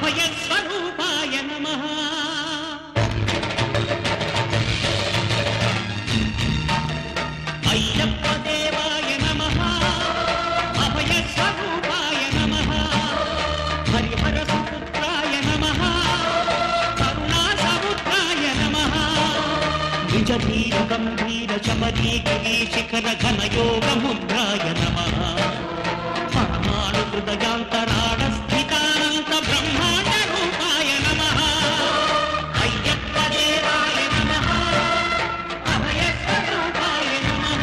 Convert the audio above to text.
అభయస్వరూపాయ నమః. అయ్యప్ప దేవాయ నమః. అభయస్వరూపాయ నమః. హరిహర సుపుత్రాయ నమః. కరుణాసముద్రాయ నమః. నిజధీర గంభీర శబరీగిరి శిఖర ఘనయోగముద్రాయ నమః. పరమాణు హృదయాంతరాళ స్థితానంత బ్రహ్మాండ రూపాయ నమః. అయ్యప్ప దేవాయ నమః. అభయస్వరూపాయ నమః.